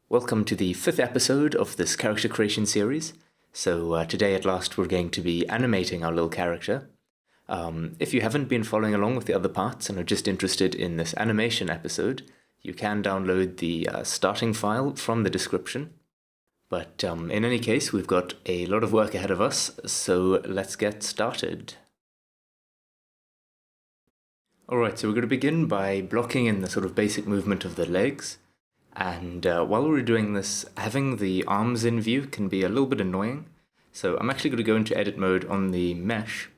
Welcome to the 5th episode of this character creation series. So today at last we're going to be animating our little character. If you haven't been following along with the other parts and are just interested in this animation episode, you can download the starting file from the description. But in any case, we've got a lot of work ahead of us, so let's get started. Alright, so we're going to begin by blocking in the sort of basic movement of the legs. And while we're doing this, having the arms in view can be a little bit annoying. So I'm actually going to go into edit mode on the mesh,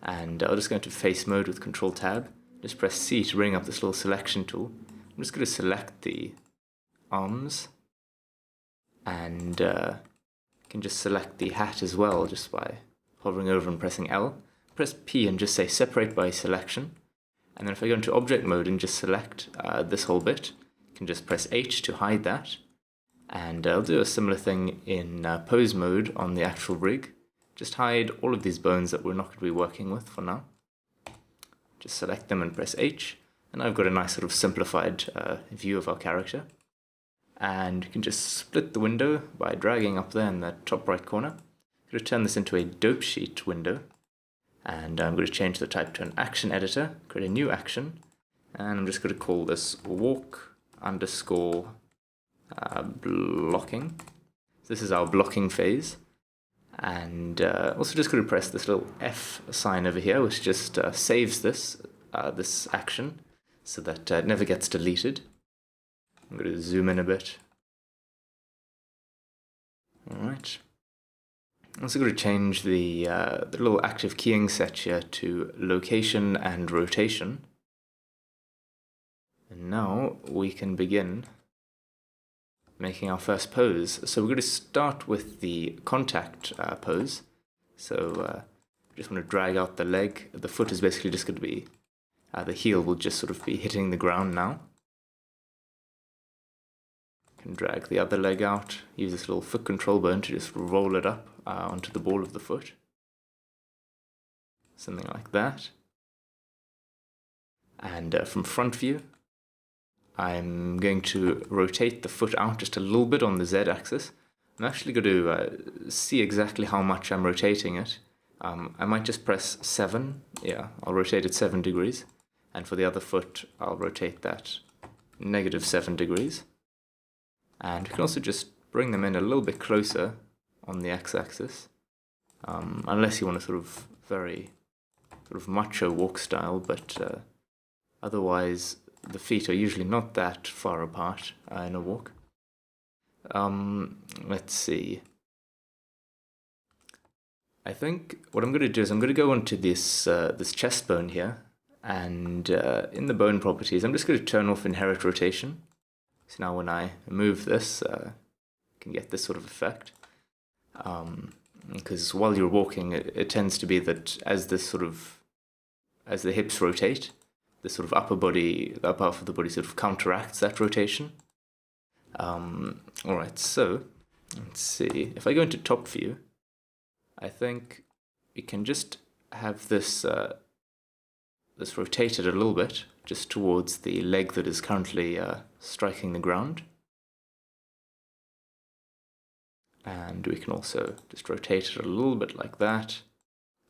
and I'll just go into face mode with Control Tab. Just press C to bring up this little selection tool. I'm just going to select the arms, and can just select the hat as well just by hovering over and pressing L. Press P and just say separate by selection. And then if I go into object mode and just select this whole bit, can just press H to hide that, and I'll do a similar thing in pose mode on the actual rig. Just hide all of these bones that we're not going to be working with for now. Just select them and press H, and I've got a nice sort of simplified view of our character. And you can just split the window by dragging up there in the top right corner. I'm going to turn this into a dope sheet window, and I'm going to change the type to an action editor, create a new action, and I'm just going to call this walk underscore blocking. This is our blocking phase, and also just going to press this little F sign over here, which just saves this action so that it never gets deleted. I'm going to zoom in a bit. Alright. I'm also going to change the little active keying set here to location and rotation. And now we can begin making our first pose. So we're going to start with the contact pose. So just want to drag out the leg. The foot is basically just going to be, the heel will just sort of be hitting the ground now. Can drag the other leg out, use this little foot control bone to just roll it up onto the ball of the foot. Something like that. And from front view, I'm going to rotate the foot out just a little bit on the Z-axis. I'm actually going to see exactly how much I'm rotating it. I might just press 7. Yeah, I'll rotate it 7 degrees. And for the other foot, I'll rotate that -7 degrees. And we can also just bring them in a little bit closer on the X-axis. Unless you want a sort of very sort of macho walk style, but otherwise the feet are usually not that far apart in a walk. Let's see. I think what I'm going to do is I'm going to go onto this this chest bone here, and in the bone properties, I'm just going to turn off inherit rotation. So now when I move this, I can get this sort of effect. Because while you're walking, it tends to be that as the hips rotate, the sort of upper half of the body sort of counteracts that rotation. Alright, so let's see. If I go into top view, I think we can just have this this rotated a little bit, just towards the leg that is currently striking the ground. And we can also just rotate it a little bit like that,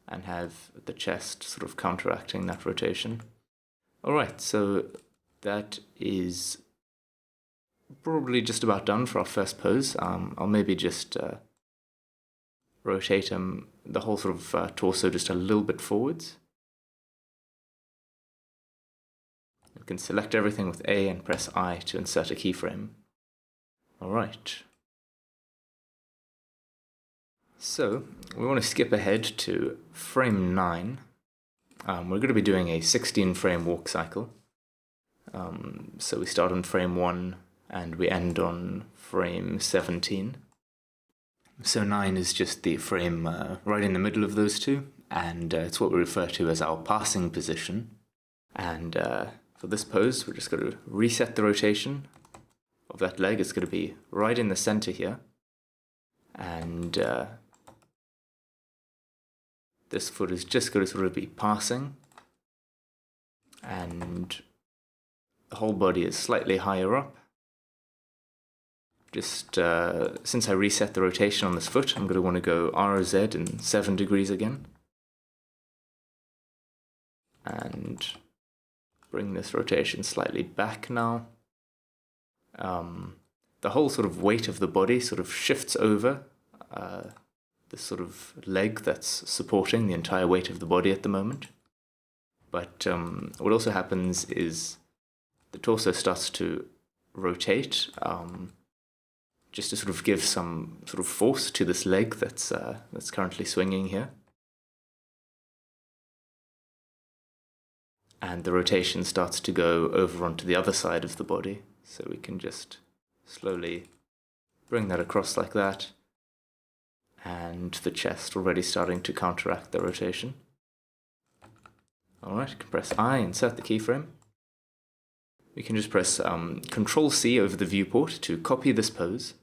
and have the chest sort of counteracting that rotation. Alright, so that is probably just about done for our first pose. I'll maybe just rotate the whole sort of torso just a little bit forwards. You can select everything with A and press I to insert a keyframe. Alright. So we want to skip ahead to frame 9. We're going to be doing a 16 frame walk cycle. So we start on frame 1 and we end on frame 17. So 9 is just the frame right in the middle of those two, and it's what we refer to as our passing position. And for this pose, we're just going to reset the rotation of that leg. It's going to be right in the center here. And this foot is just going to sort of be passing, and the whole body is slightly higher up. just since I reset the rotation on this foot, I'm going to want to go RZ in 7 degrees again. And bring this rotation slightly back now. The whole sort of weight of the body sort of shifts over this sort of leg that's supporting the entire weight of the body at the moment. But what also happens is the torso starts to rotate, just to sort of give some sort of force to this leg that's currently swinging here. And the rotation starts to go over onto the other side of the body, so we can just slowly bring that across like that, and the chest already starting to counteract the rotation. Alright, can press I, insert the keyframe. We can just press Control C over the viewport to copy this pose,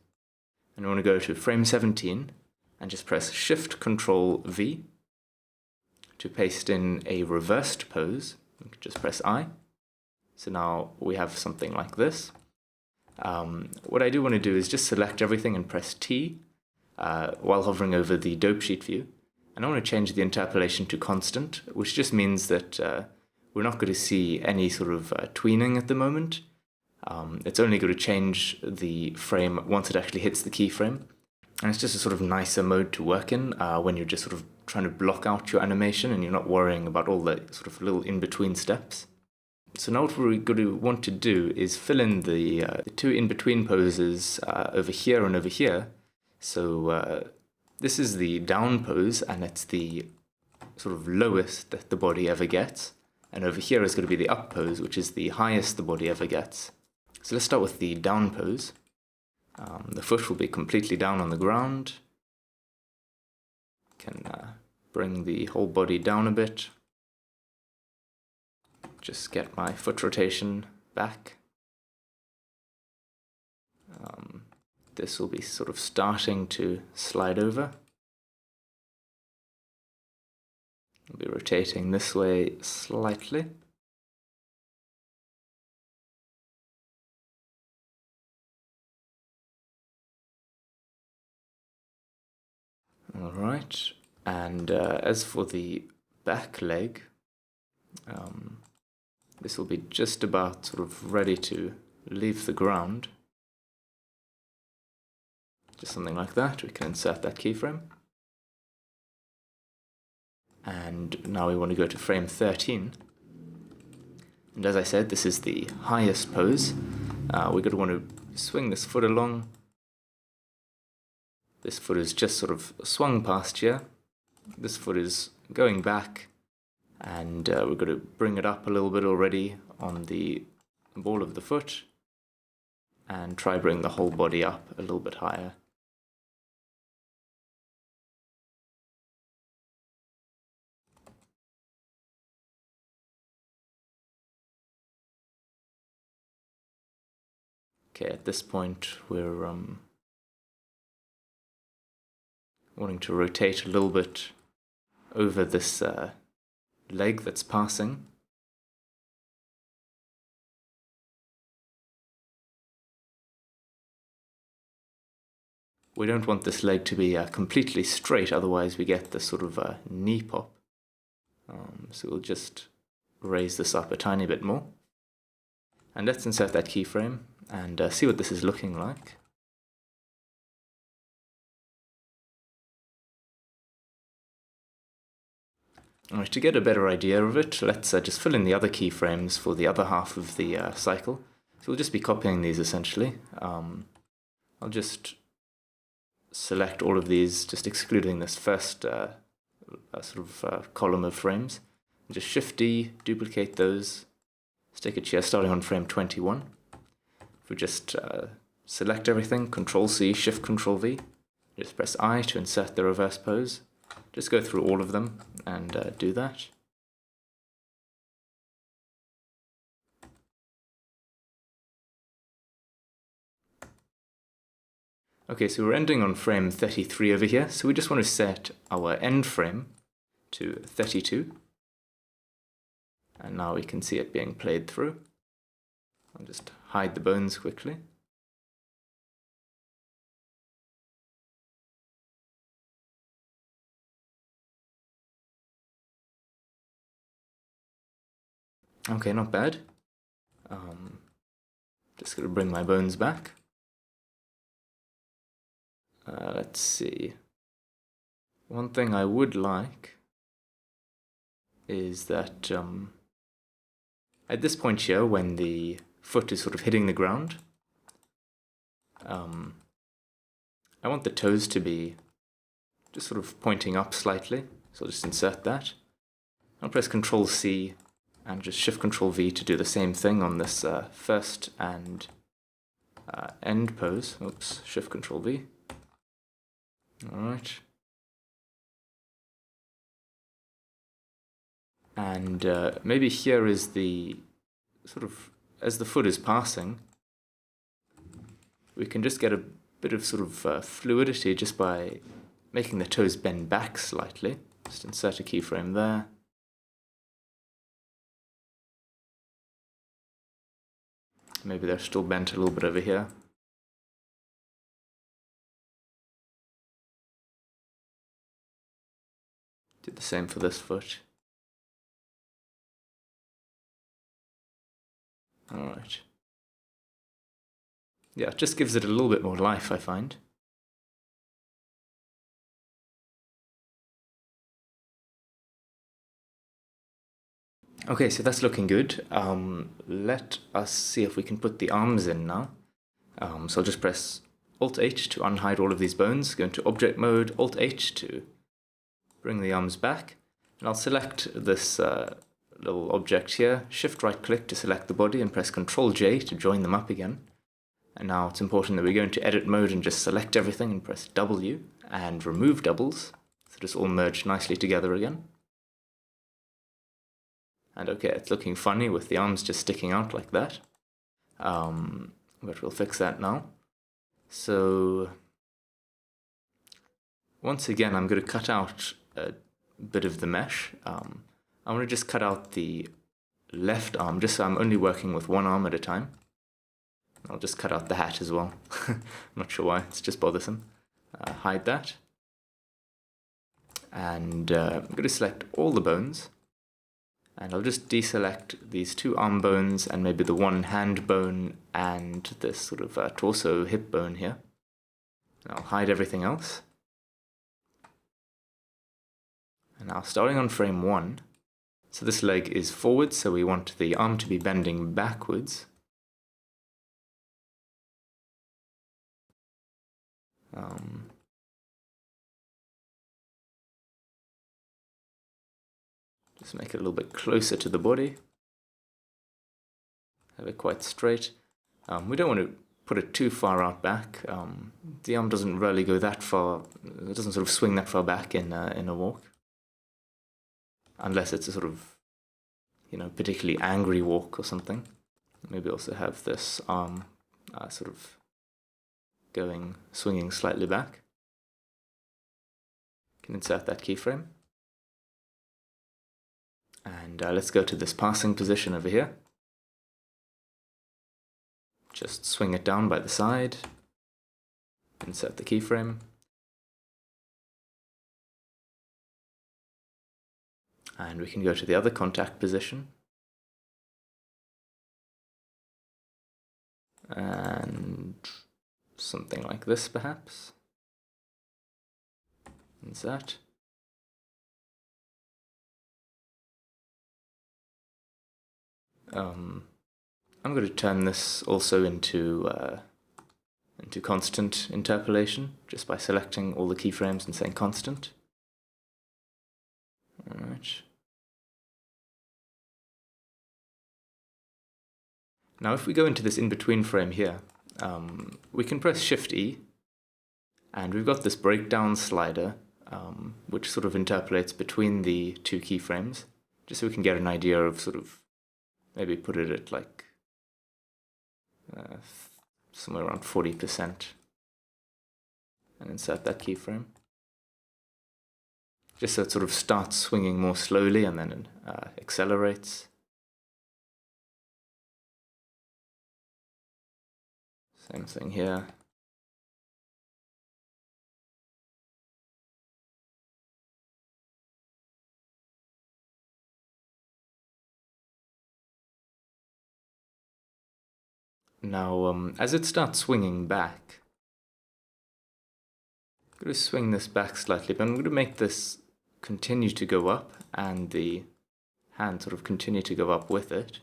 and we want to go to frame 17 and just press Shift Control V to paste in a reversed pose. We can just press I. So now we have something like this. What I do want to do is just select everything and press T while hovering over the dope sheet view. And I want to change the interpolation to constant, which just means that we're not going to see any sort of tweening at the moment. It's only going to change the frame once it actually hits the keyframe. And it's just a sort of nicer mode to work in when you're just sort of trying to block out your animation and you're not worrying about all the sort of little in-between steps. So now what we're going to want to do is fill in the 2 in-between poses over here and over here. So this is the down pose, and it's the sort of lowest that the body ever gets. And over here is going to be the up pose, which is the highest the body ever gets. So let's start with the down pose. The foot will be completely down on the ground. Can bring the whole body down a bit. Just get my foot rotation back. This will be sort of starting to slide over. I'll be rotating this way slightly. Alright, and as for the back leg, this will be just about sort of ready to leave the ground. Just something like that. We can insert that keyframe. And now we want to go to frame 13. And as I said, this is the highest pose. We're going to want to swing this foot along. This foot is just sort of swung past here. This foot is going back. And we're going to bring it up a little bit already on the ball of the foot. And try bring the whole body up a little bit higher. Okay, at this point we're wanting to rotate a little bit over this leg that's passing. We don't want this leg to be completely straight, otherwise we get this sort of knee pop. So we'll just raise this up a tiny bit more. And let's insert that keyframe and see what this is looking like. Alright, to get a better idea of it, let's just fill in the other keyframes for the other half of the cycle. So we'll just be copying these essentially. I'll just select all of these, just excluding this first column of frames. Just Shift D, duplicate those, stick it here starting on frame 21. If we just select everything, Control C, Shift Control V, just press I to insert the reverse pose. Just go through all of them and do that. Okay, so we're ending on frame 33 over here, so we just want to set our end frame to 32. And now we can see it being played through. I'll just hide the bones quickly. Okay, not bad. Just gonna bring my bones back. Let's see. One thing I would like is that at this point here, when the foot is sort of hitting the ground, I want the toes to be just sort of pointing up slightly. So I'll just insert that. I'll press Control C and just Shift Control V to do the same thing on this first and end pose. Oops, Shift Control V. Alright. And maybe here is the sort of, as the foot is passing, we can just get a bit of sort of fluidity just by making the toes bend back slightly. Just insert a keyframe there. Maybe they're still bent a little bit over here. Do the same for this foot. Alright. Yeah, it just gives it a little bit more life, I find. Okay, so that's looking good. Let us see if we can put the arms in now. So I'll just press Alt-H to unhide all of these bones, go into Object Mode, Alt-H to bring the arms back, and I'll select this little object here, Shift right-click to select the body, and press Control-J to join them up again. And now it's important that we go into Edit Mode and just select everything and press W and remove doubles, so just all merge nicely together again. And okay, it's looking funny with the arms just sticking out like that. But we'll fix that now. So once again, I'm going to cut out a bit of the mesh. I'm going to just cut out the left arm, just so I'm only working with one arm at a time. I'll just cut out the hat as well. I'm not sure why, it's just bothersome. Hide that. And I'm going to select all the bones. And I'll just deselect these two arm bones and maybe the one hand bone and this sort of torso hip bone here. And I'll hide everything else. And now starting on frame 1, so this leg is forward, so we want the arm to be bending backwards. Just make it a little bit closer to the body. Have it quite straight. We don't want to put it too far out back. The arm doesn't really go that far, it doesn't sort of swing that far back in a walk. Unless it's a sort of, particularly angry walk or something. Maybe also have this arm sort of swinging slightly back. Can insert that keyframe. And let's go to this passing position over here. Just swing it down by the side. Insert the keyframe. And we can go to the other contact position. And something like this, perhaps. Insert. I'm going to turn this also into constant interpolation, just by selecting all the keyframes and saying constant. Alright. Now if we go into this in-between frame here, we can press Shift-E, and we've got this breakdown slider, which sort of interpolates between the two keyframes, just so we can get an idea of sort of, maybe put it at like somewhere around 40%, and insert that keyframe. Just so it sort of starts swinging more slowly and then accelerates. Same thing here. Now, as it starts swinging back, I'm going to swing this back slightly, but I'm going to make this continue to go up and the hand sort of continue to go up with it.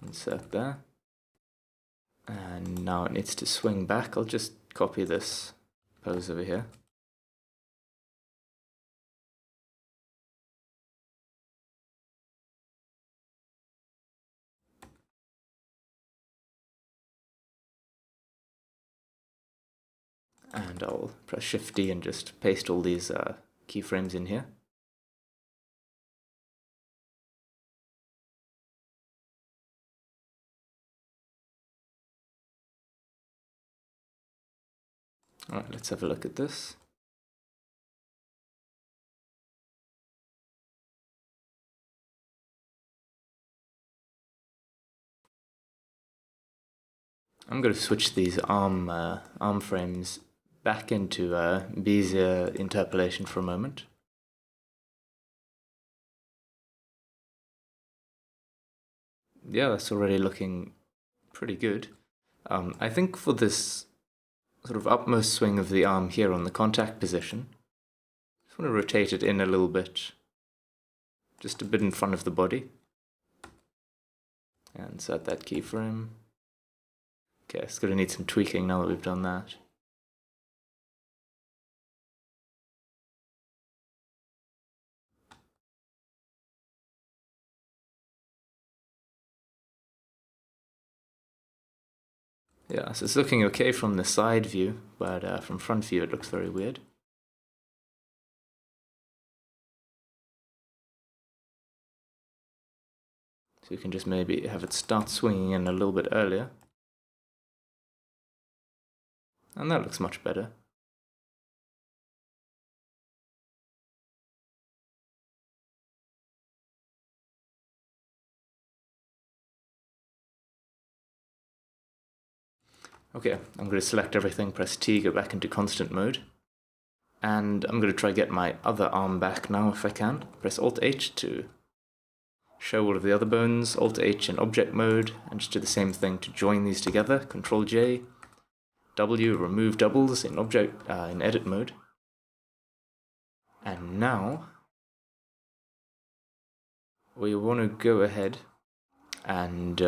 Insert there. And now it needs to swing back. I'll just copy this pose over here. And I'll press Shift D and just paste all these keyframes in here. Alright, let's have a look at this. I'm going to switch these arm frames back into Bezier interpolation for a moment. Yeah, that's already looking pretty good. I think for this sort of upmost swing of the arm here on the contact position, I just want to rotate it in a little bit, just a bit in front of the body. And set that keyframe. Okay, it's going to need some tweaking now that we've done that. Yeah, so it's looking okay from the side view, but from front view it looks very weird. So we can just maybe have it start swinging in a little bit earlier. And that looks much better. Okay, I'm going to select everything, press T, go back into constant mode. And I'm going to try get my other arm back now if I can. Press Alt-H to show all of the other bones, Alt-H in object mode, and just do the same thing to join these together. Control-J, W, remove doubles in object in edit mode. And now we want to go ahead and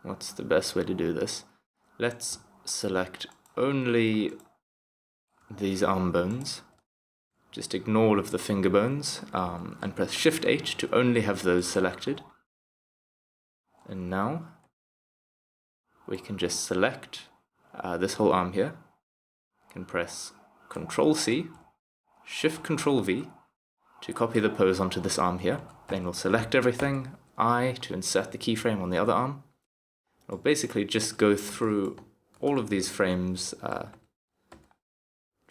what's the best way to do this? Let's select only these arm bones. Just ignore all of the finger bones and press Shift H to only have those selected. And now we can just select this whole arm here. We can press Control C, Shift Control V to copy the pose onto this arm here. Then we'll select everything, I to insert the keyframe on the other arm. We'll basically just go through all of these frames,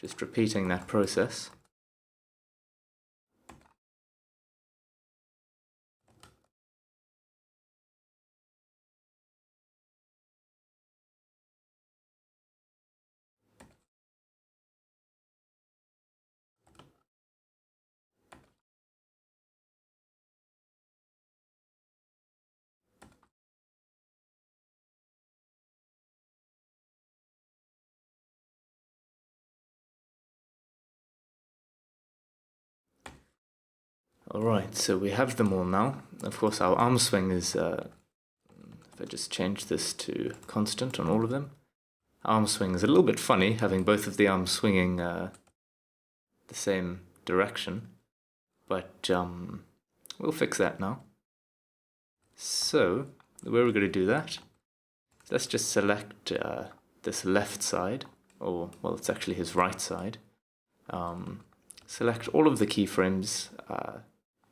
just repeating that process. Alright, so we have them all now. Of course, our arm swing is, if I just change this to constant on all of them, arm swing is a little bit funny, having both of the arms swinging the same direction, but we'll fix that now. So, the way we're going to do that, let's just select this left side, or, well, it's actually his right side. Select all of the keyframes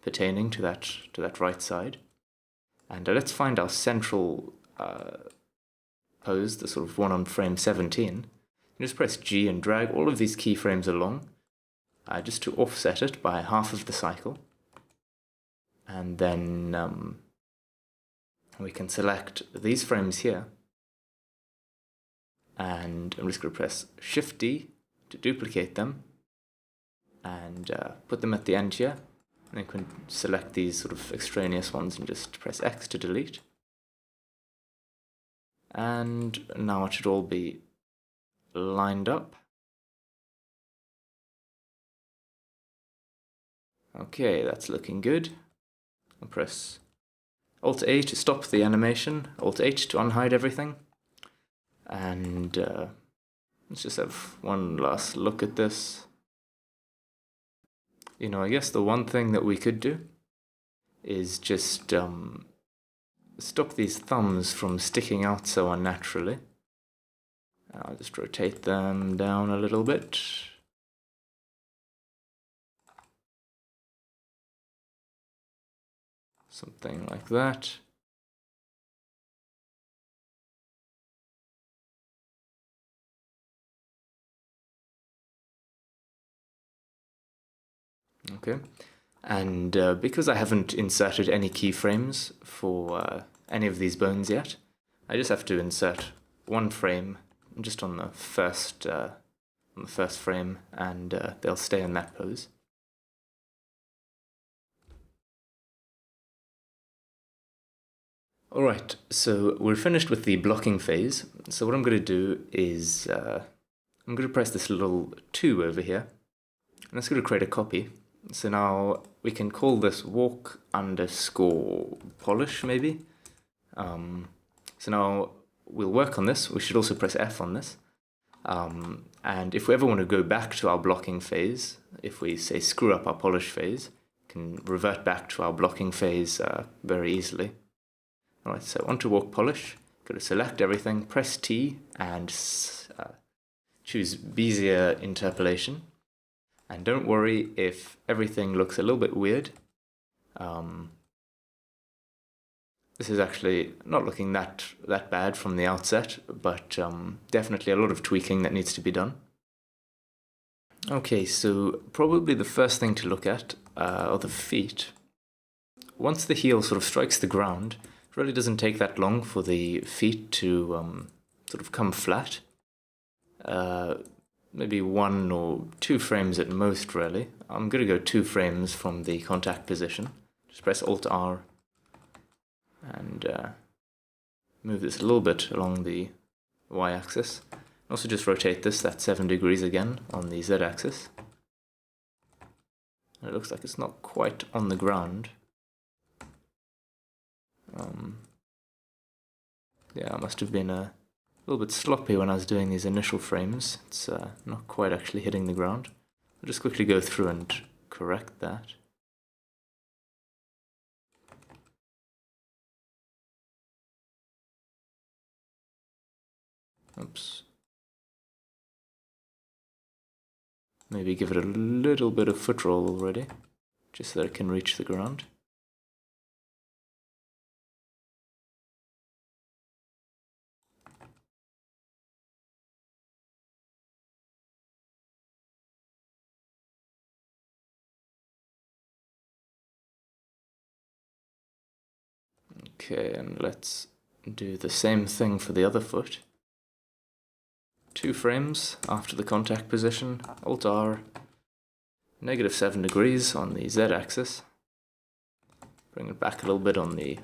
pertaining to that right side, and let's find our central pose, the sort of one on frame 17. And just press G and drag all of these keyframes along, just to offset it by half of the cycle. And then we can select these frames here, and I'm just going to press Shift D to duplicate them and put them at the end here. And then you can select these sort of extraneous ones and just press X to delete. And now it should all be lined up. Okay, that's looking good. I'll press Alt-A to stop the animation, Alt-H to unhide everything. And let's just have one last look at this. I guess the one thing that we could do is just stop these thumbs from sticking out so unnaturally. I'll just rotate them down a little bit. Something like that. Okay, and because I haven't inserted any keyframes for any of these bones yet, I just have to insert one frame just on the first frame, and they'll stay in that pose. Alright, so we're finished with the blocking phase. So what I'm going to do is I'm going to press this little 2 over here, and that's going to create a copy. So now we can call this walk underscore polish, maybe. So now we'll work on this. We should also press F on this. And if we ever want to go back to our blocking phase, if we say screw up our polish phase, we can revert back to our blocking phase very easily. Alright, so onto walk polish, go to select everything, press T, and choose Bezier interpolation. And don't worry if everything looks a little bit weird. This is actually not looking that bad from the outset, but definitely a lot of tweaking that needs to be done. Okay, so probably the first thing to look at are the feet. Once the heel sort of strikes the ground, it really doesn't take that long for the feet to sort of come flat. Maybe 1 or 2 frames at most, really. I'm going to go 2 frames from the contact position. Just press Alt-R and move this a little bit along the y-axis. Also just rotate this, that's 7 degrees again, on the z-axis. It looks like it's not quite on the ground. Yeah, I must have been a little bit sloppy when I was doing these initial frames. It's not quite actually hitting the ground. I'll just quickly go through and correct that. Oops. Maybe give it a little bit of foot roll already, just so that it can reach the ground. Okay, and let's do the same thing for the other foot. 2 frames after the contact position, Alt-R, -7 degrees on the z-axis. Bring it back a little bit on the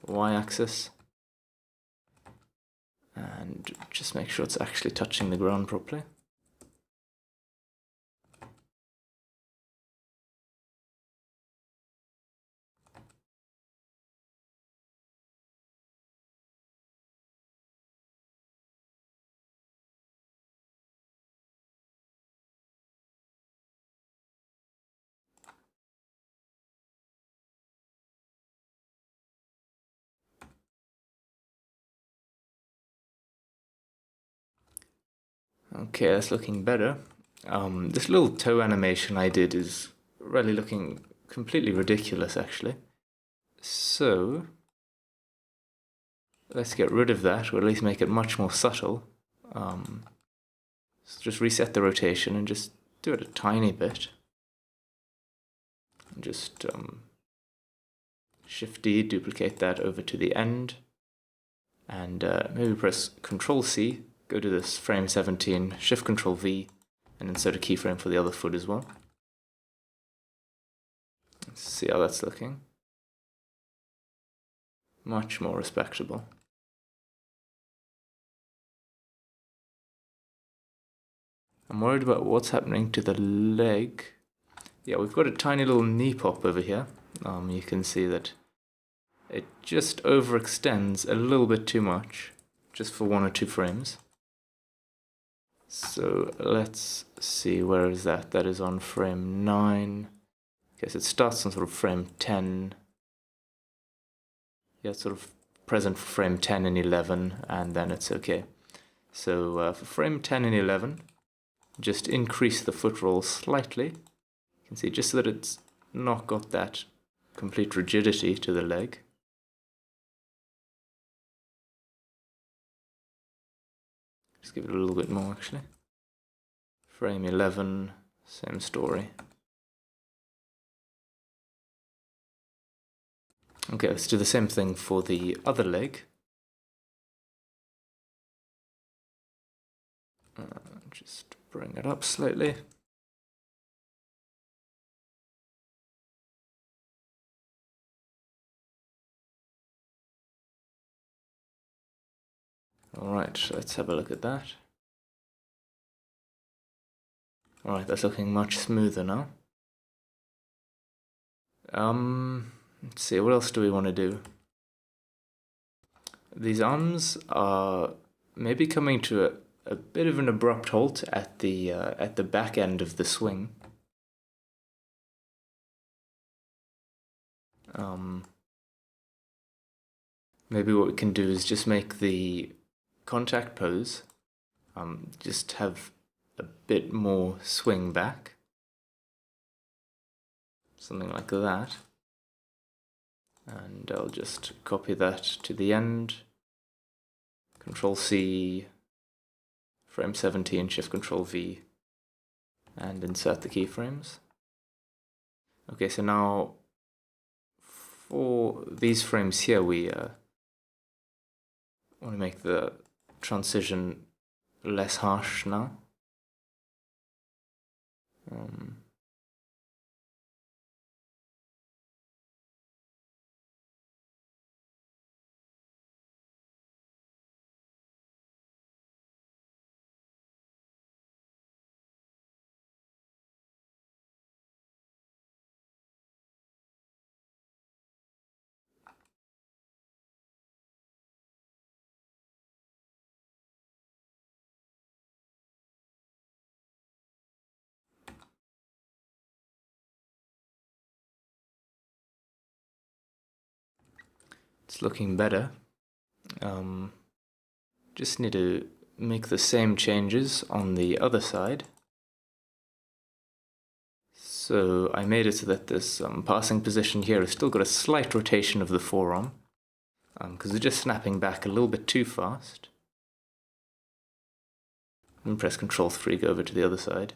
y-axis. And just make sure it's actually touching the ground properly. Okay, that's looking better. This little toe animation I did is really looking completely ridiculous, actually. So let's get rid of that, or at least make it much more subtle. So just reset the rotation and just do it a tiny bit. And just Shift D, duplicate that over to the end, and maybe press Control C. Go to this frame 17, Shift Control V, and insert a keyframe for the other foot as well. Let's see how that's looking. Much more respectable. I'm worried about what's happening to the leg. Yeah, we've got a tiny little knee pop over here. You can see that it just overextends a little bit too much, just for 1 or 2 frames. So let's see, where is that? That is on frame 9. Okay, so it starts on sort of frame 10. Yeah, it's sort of present for frame 10 and 11, and then it's okay. So for frame 10 and 11, just increase the foot roll slightly. You can see just so that it's not got that complete rigidity to the leg. Just give it a little bit more actually. Frame 11, same story. Okay, let's do the same thing for the other leg. Just bring it up slightly. Alright, let's have a look at that. Alright, that's looking much smoother now. Let's see, what else do we want to do? These arms are maybe coming to a bit of an abrupt halt at the back end of the swing. Maybe what we can do is just make the contact pose just have a bit more swing back. Something like that. And I'll just copy that to the end. Control C, frame 17, Shift Control V, and insert the keyframes. Okay, so now for these frames here, we want to make the transition less harsh now. It's looking better. Just need to make the same changes on the other side. So I made it so that this passing position here has still got a slight rotation of the forearm, because it's just snapping back a little bit too fast. And press Control 3, go over to the other side.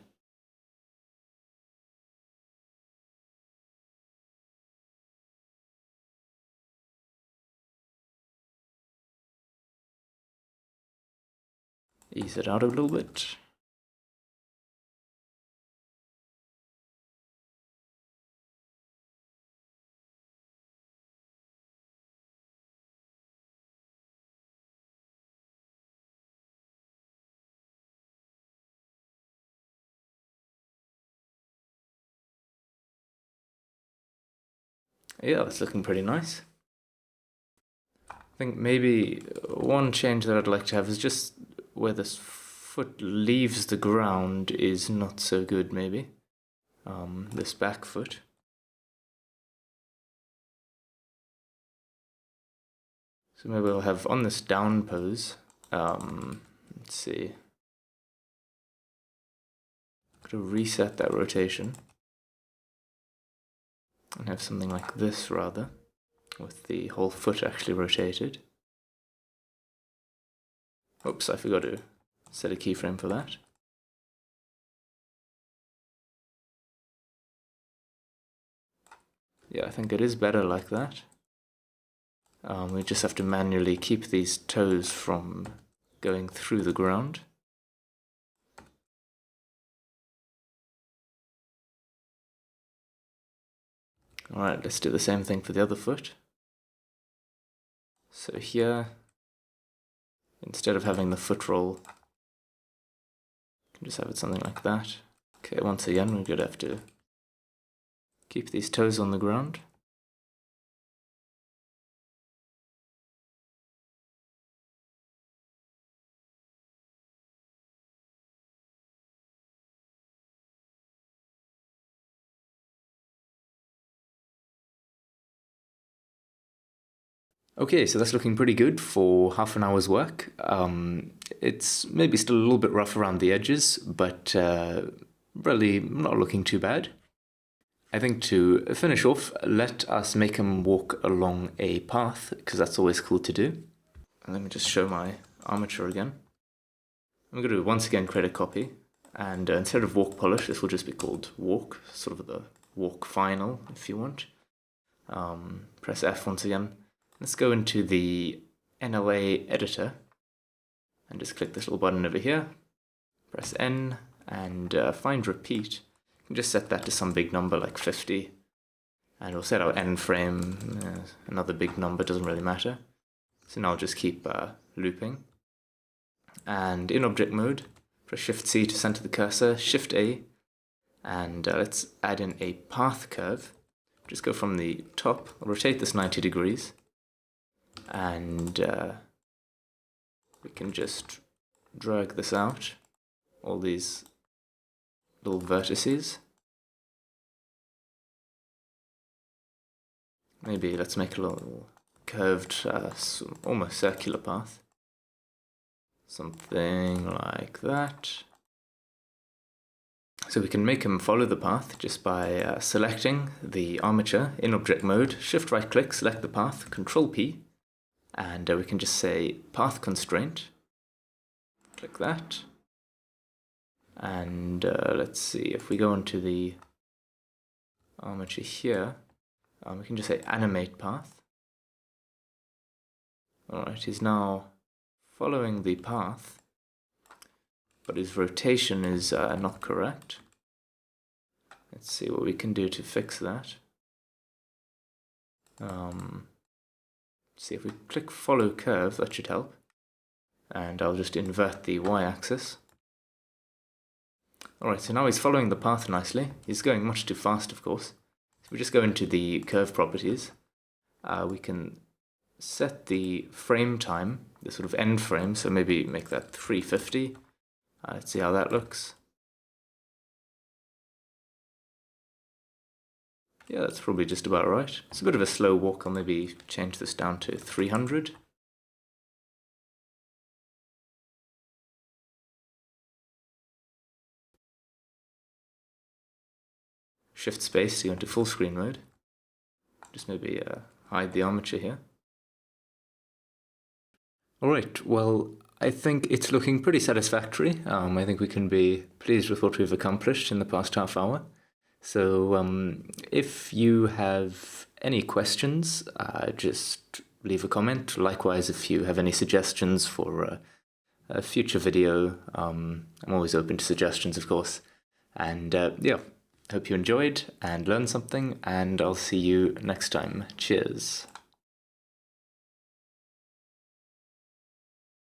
Ease it out a little bit. Yeah, that's looking pretty nice. I think maybe one change that I'd like to have is just where this foot leaves the ground is not so good, maybe. This back foot. So maybe I'll have on this down pose, let's see. Gotta reset that rotation. And have something like this rather, with the whole foot actually rotated. Oops, I forgot to set a keyframe for that. Yeah, I think it is better like that. We just have to manually keep these toes from going through the ground. Alright, let's do the same thing for the other foot. So here, instead of having the foot roll, you can just have it something like that. Okay, once again, we're going to have to keep these toes on the ground. Okay, so that's looking pretty good for half an hour's work. It's maybe still a little bit rough around the edges, but really not looking too bad. I think to finish off, let us make him walk along a path, because that's always cool to do. And let me just show my armature again. I'm going to once again create a copy, and instead of walk polish, this will just be called walk, sort of the walk final, if you want. Press F once again. Let's go into the NLA editor and just click this little button over here. Press N and find repeat. You can just set that to some big number like 50. And we'll set our end frame, another big number, doesn't really matter. So now I'll just keep looping. And in object mode, press Shift C to center the cursor, Shift A, and let's add in a path curve. Just go from the top, rotate this 90 degrees. And we can just drag this out, all these little vertices. Maybe let's make a little curved, almost circular path. Something like that. So we can make him follow the path just by selecting the armature in object mode, shift right click, select the path, Control P. And we can just say path constraint, click that, and let's see, if we go into the armature here, we can just say animate path. Alright, he's now following the path, but his rotation is not correct. Let's see what we can do to fix that. See, if we click follow curve, that should help. And I'll just invert the y-axis. Alright, so now he's following the path nicely. He's going much too fast, of course. So we just go into the curve properties. We can set the frame time, the sort of end frame, so maybe make that 350. Let's see how that looks. Yeah, that's probably just about right. It's a bit of a slow walk. I'll maybe change this down to 300. Shift space to go into full screen mode. Just maybe hide the armature here. Alright, well, I think it's looking pretty satisfactory. I think we can be pleased with what we've accomplished in the past half hour. So if you have any questions, just leave a comment. Likewise, if you have any suggestions for a future video, I'm always open to suggestions, of course. And yeah, hope you enjoyed and learned something, and I'll see you next time. Cheers.